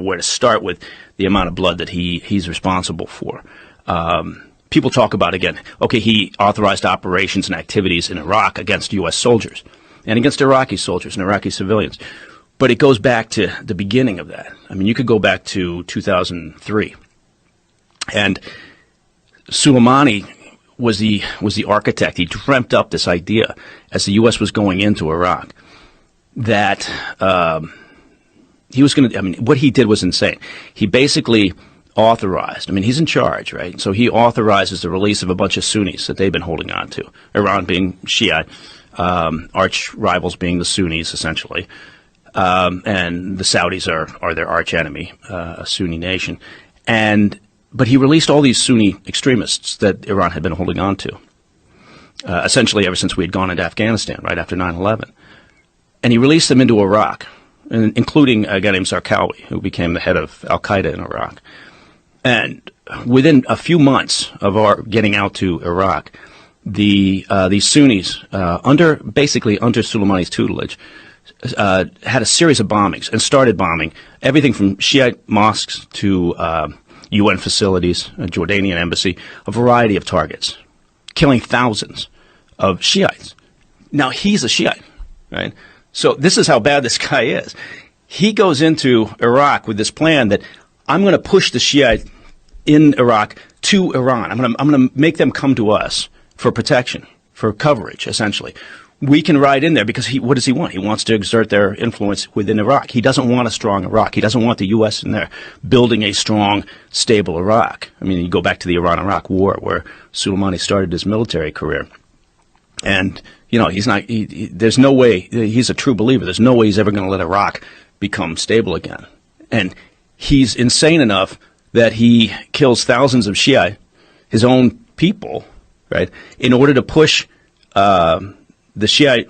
where to start with the amount of blood that he's responsible for. People talk about, again, okay, he authorized operations and activities in Iraq against U.S. soldiers and against Iraqi soldiers and Iraqi civilians. But it goes back to the beginning of that. I mean, you could go back to 2003. And Sulaimani was the architect. He dreamt up this idea as the U.S. was going into Iraq that he was going to, I mean, what he did was insane. He basically authorized, I mean, he's in charge, right? So he authorizes the release of a bunch of Sunnis that they've been holding on to, Iran being Shiite, arch rivals being the Sunnis, essentially. And the Saudis are their arch enemy, a Sunni nation. But he released all these Sunni extremists that Iran had been holding on to, essentially ever since we had gone into Afghanistan, right after 9/11. And he released them into Iraq, including a guy named Zarqawi, who became the head of al-Qaeda in Iraq. And within a few months of our getting out to Iraq, these Sunnis, basically under Soleimani's tutelage, had a series of bombings and started bombing everything from Shiite mosques to UN facilities, a Jordanian embassy, a variety of targets, killing thousands of Shiites. Now, he's a Shiite, right? So this is how bad this guy is. He goes into Iraq with this plan that I'm going to push the Shiite in Iraq to Iran. I'm going to make them come to us for protection, for coverage, essentially. We can ride in there because what does he want? He wants to exert their influence within Iraq. He doesn't want a strong Iraq. He doesn't want the U.S. in there building a strong, stable Iraq. I mean, you go back to the Iran-Iraq War where Soleimani started his military career. And, you know, there's no way, he's a true believer. There's no way he's ever going to let Iraq become stable again. And he's insane enough that he kills thousands of Shiite, his own people, right, in order to push the Shiite